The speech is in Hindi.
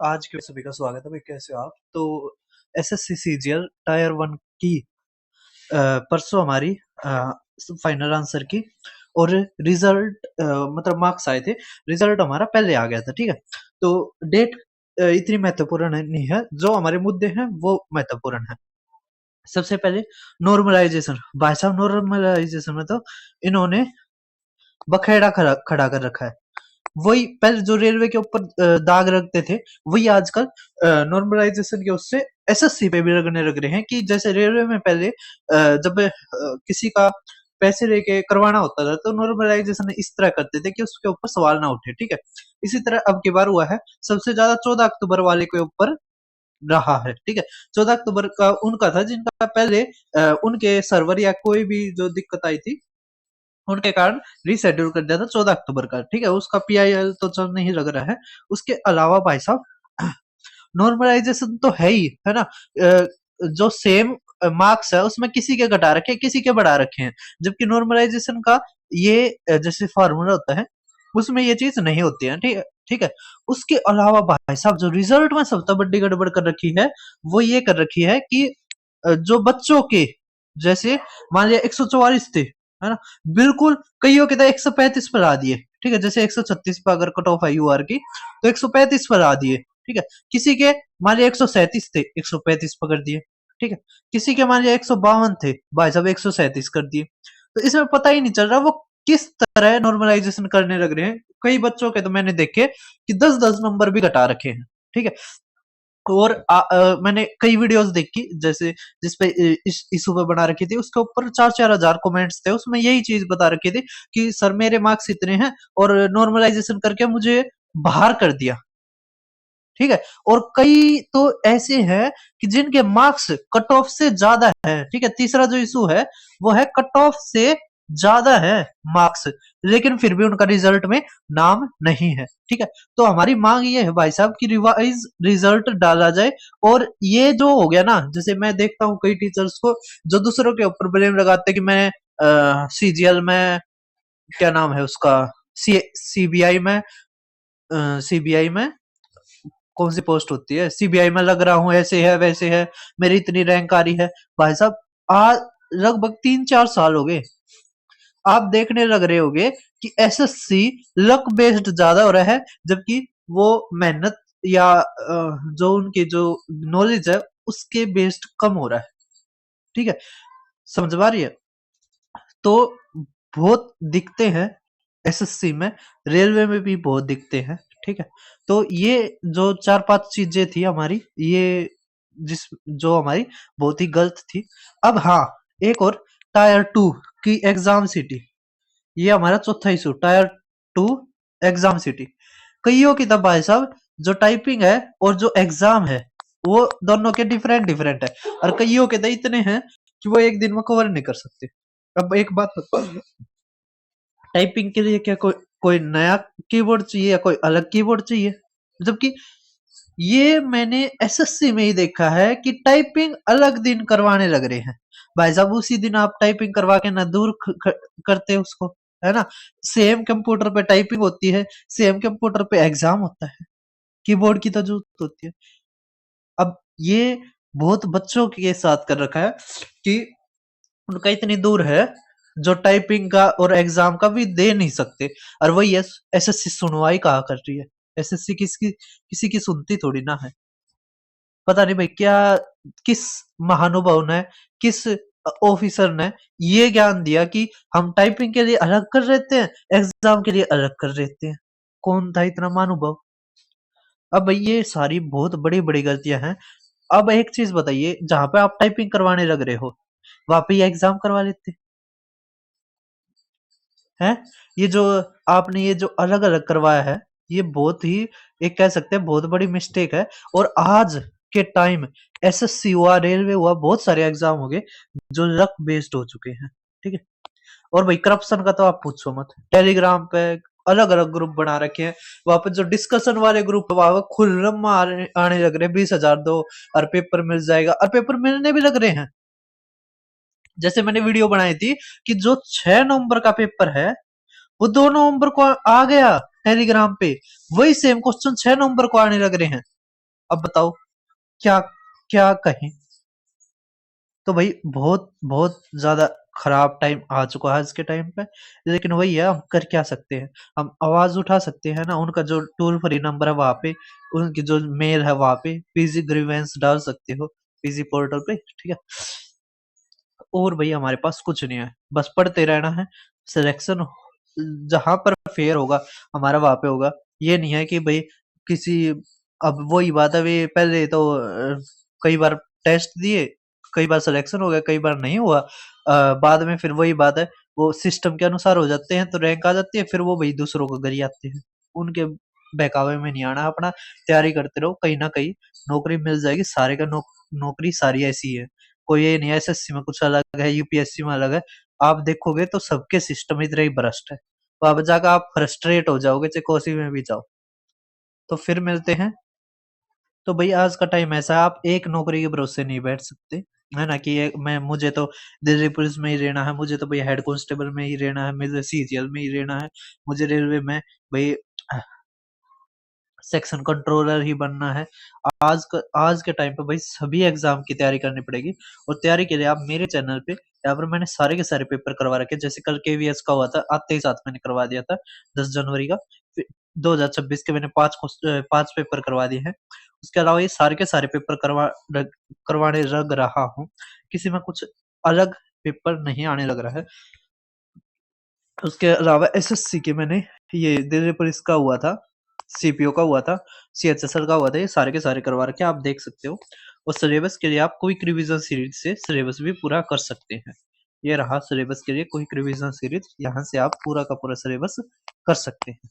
आज के सभी का स्वागत है भाई। कैसे हो आप? तो एसएससी सीजीएल टायर वन की परसों हमारी फाइनल आंसर की और रिजल्ट मतलब मार्क्स आए थे। रिजल्ट हमारा पहले आ गया था, ठीक है। तो डेट इतनी महत्वपूर्ण नहीं है, जो हमारे मुद्दे हैं वो महत्वपूर्ण है। सबसे पहले नॉर्मलाइजेशन। भाई साहब, नॉर्मलाइजेशन में तो इन्होंने बखेड़ा खड़ा खड़ा कर रखा है। वही पहले जो रेलवे के ऊपर दाग रखते थे, वही आजकल नॉर्मलाइजेशन के उससे एसएससी पे भी लगने लग रहे हैं। कि जैसे रेलवे में पहले जब किसी का पैसे लेके करवाना होता था, तो नॉर्मलाइजेशन इस तरह करते थे कि उसके ऊपर सवाल ना उठे, ठीक है। इसी तरह अब की बार हुआ है। सबसे ज्यादा 14 अक्टूबर वाले के ऊपर रहा है, ठीक है। 14 अक्टूबर का उनका था जिनका पहले उनके सर्वर या कोई भी जो दिक्कत आई थी, उनके कारण रीशेड्यूल कर दिया था 14 अक्टूबर का, ठीक है। उसका पीआईएल तो चल नहीं लग रहा है। उसके अलावा भाई साहब, नॉर्मलाइजेशन तो है ही, है ना। जो सेम मार्क्स है उसमें किसी के घटा रखे हैं, किसी के बढ़ा रखे हैं। जबकि नॉर्मलाइजेशन का ये जैसे फॉर्मूला होता है, उसमें ये चीज नहीं होती है, ठीक है। ठीक है। उसके अलावा भाई साहब, जो रिजल्ट में सबसे बड़ी गड़बड़ कर रखी है, वो ये कर रखी है कि जो बच्चों के जैसे मान लिया 144 थे, है ना। बिल्कुल कईयों के तो 135 पर आ दिए, ठीक है। जैसे 136 पर अगर कट ऑफ है यूआर की, तो 135 पर आ दिए, ठीक है। किसी के मान लिया 137 थे, 135 पकड़ दिए, ठीक है। किसी के मान लिया 152 थे, भाई साहब 137 कर दिए। तो इसमें पता ही नहीं चल रहा वो किस तरह नॉर्मलाइजेशन करने लग रहे हैं। कई बच्चों के तो मैंने देखे कि 10-10 नंबर भी घटा रखे हैं, ठीक है। और मैंने कई वीडियोस देखी, जैसे जिसपे इस इशू पे बना रखी थी, उसके ऊपर 4-4 हजार कमेंट्स थे। उसमें यही चीज बता रखी थी कि सर मेरे मार्क्स इतने हैं और नॉर्मलाइजेशन करके मुझे बाहर कर दिया, ठीक है। और कई तो ऐसे हैं कि जिनके मार्क्स कट ऑफ से ज्यादा है, ठीक है। तीसरा जो इशू है वो है कट ऑफ से ज्यादा है मार्क्स, लेकिन फिर भी उनका रिजल्ट में नाम नहीं है, ठीक है। तो हमारी मांग ये है भाई साहब कि रिवाइज रिजल्ट डाला जाए। और ये जो हो गया ना, जैसे मैं देखता हूँ कई टीचर्स को जो दूसरों के ऊपर ब्लेम लगाते हैं कि मैं सीजीएल में, क्या नाम है उसका, सीबीआई में, सीबीआई में कौन सी पोस्ट होती है, सीबीआई में लग रहा हूँ, ऐसे है वैसे है, मेरी इतनी रैंक आ रही है। भाई साहब, आज लगभग 3-4 साल हो गए, आप देखने लग रहे होगे कि एसएससी लक बेस्ड ज्यादा हो रहा है, जबकि वो मेहनत या जो उनकी जो नॉलेज है उसके बेस्ड कम हो रहा है, ठीक है। समझ पा रही है? तो बहुत दिखते हैं एसएससी में, रेलवे में भी बहुत दिखते हैं, ठीक है। तो ये जो 4-5 चीजें थी हमारी, ये जिस जो हमारी बहुत ही गलत थी। अब हाँ, एक और, टायर टू की एग्जाम सिटी, ये हमारा चौथा issue, tier two exam city. कईयों की तब भाई साहब, जो टाइपिंग है और जो एग्जाम है, वो दोनों के डिफरेंट डिफरेंट है। और कईयों के तो इतने हैं कि वो एक दिन में कवर नहीं कर सकते। अब एक बात, टाइपिंग के लिए क्या कोई कोई नया कीबोर्ड चाहिए या कोई अलग कीबोर्ड चाहिए? जबकि ये मैंने एसएससी में ही देखा है कि टाइपिंग अलग दिन करवाने लग रहे हैं। भाई साहब, उसी दिन आप टाइपिंग करवा के ना दूर करते उसको, है ना। सेम कंप्यूटर पे टाइपिंग होती है, सेम कंप्यूटर पे एग्जाम होता है, कीबोर्ड की तो जरूरत होती है। अब ये बहुत बच्चों के साथ कर रखा है कि उनका इतनी दूर है, जो टाइपिंग का और एग्जाम का भी दे नहीं सकते। और वही एसएससी सुनवाई कहा कर रही है। एसएससी किसकी किसी की सुनती थोड़ी ना है। पता नहीं भाई क्या, किस महानुभाव ने, किस ऑफिसर ने ये ज्ञान दिया कि हम टाइपिंग के लिए अलग कर देते हैं, एग्जाम के लिए अलग कर देते हैं। कौन था इतना महानुभाव? अब भाई ये सारी बहुत बड़ी बड़ी गलतियां हैं। अब एक चीज बताइए, जहां पे आप टाइपिंग करवाने लग रहे हो, वहां पे ये एग्जाम करवा लेते हैं। ये जो आपने ये जो अलग अलग करवाया है, ये बहुत ही, एक कह सकते हैं बहुत बड़ी मिस्टेक है। और आज के टाइम एसएससी हुआ, रेलवे हुआ, बहुत सारे एग्जाम हो गए जो लक बेस्ड हो चुके हैं, ठीक है। और भाई करप्शन का तो आप पूछो मत। टेलीग्राम पे अलग अलग ग्रुप बना रखे हैं, वहां पे जो डिस्कशन वाले ग्रुप है, वहां पे खुल्लम आने लग रहे हैं, 20,000 दो और पेपर मिल जाएगा, और पेपर मिलने भी लग रहे हैं। जैसे मैंने वीडियो बनाई थी कि जो 6 नवंबर का पेपर है, वो 2 नवंबर को आ गया टेलीग्राम पे। वही सेम क्वेश्चन 6 नवंबर को आने लग रहे हैं। अब बताओ क्या क्या कहें। तो भाई बहुत बहुत ज्यादा खराब टाइम आ चुका है आज के टाइम पे। लेकिन वही है, हम कर क्या सकते हैं। हम आवाज उठा सकते हैं ना, उनका जो टोल फ्री नंबर है वहां पे, उनकी जो मेल है वहां पे पीजी ग्रीवेंस डाल सकते हो, पीजी पोर्टल पे, ठीक है। और भाई हमारे पास कुछ नहीं है, बस पढ़ते रहना है। सिलेक्शन जहां पर फेयर होगा हमारा वहां पे होगा। ये नहीं है कि भाई किसी, अब वही बात है, वे पहले तो कई बार टेस्ट दिए, कई बार सिलेक्शन हो गया, कई बार नहीं हुआ। बाद में फिर वही बात है, वो सिस्टम के अनुसार हो जाते हैं तो रैंक आ जाती है, फिर वो भाई दूसरों को गरी आते हैं। उनके बहकावे में नहीं आना, अपना तैयारी करते रहो, कहीं ना कहीं नौकरी मिल जाएगी। सारे का नौकरी सारी ऐसी है, कोई ये नहीं है एसएससी में कुछ अलग है, यूपीएससी में अलग है। आप देखोगे तो सबके सिस्टम इतने ही भ्रष्ट है, तो अब जाकर आप फ्रस्ट्रेट हो जाओगे चाहे कोसी में भी जाओ। तो फिर मिलते हैं। तो भाई आज का टाइम ऐसा है, आप एक नौकरी के भरोसे नहीं बैठ सकते, है ना, कि मैं मुझे तो दिल्ली पुलिस में ही रहना है, मुझे तो भाई हेड कांस्टेबल में ही रहना है, मुझे सीजीएल में ही रहना है, मुझे रेलवे में भाई सेक्शन कंट्रोलर ही बनना है। आज के टाइम पे भाई सभी एग्जाम की तैयारी करनी पड़ेगी। और तैयारी के लिए आप मेरे चैनल पे, यहाँ पर मैंने सारे के सारे पेपर करवा रखे हैं। जैसे कल केवीएस का हुआ था, आते ही साथ मैंने करवा दिया था 10 जनवरी का। फिर 2026 के मैंने पांच पेपर करवा दिए हैं। उसके अलावा ये सारे के सारे पेपर करवाने लग रहा हूँ। किसी में कुछ अलग पेपर नहीं आने लग रहा है। उसके अलावा एसएससी के मैंने, ये दिल्ली पुलिस का हुआ था, सीपीओ का हुआ था, सीएचएसएल का हुआ था, ये सारे के सारे करवा रखे हैं, आप देख सकते हो। और सिलेबस के लिए आप क्विक रिवीजन सीरीज से सिलेबस भी पूरा कर सकते हैं। ये रहा सिलेबस के लिए क्विक रिवीजन सीरीज, यहाँ से आप पूरा का पूरा सिलेबस कर सकते हैं।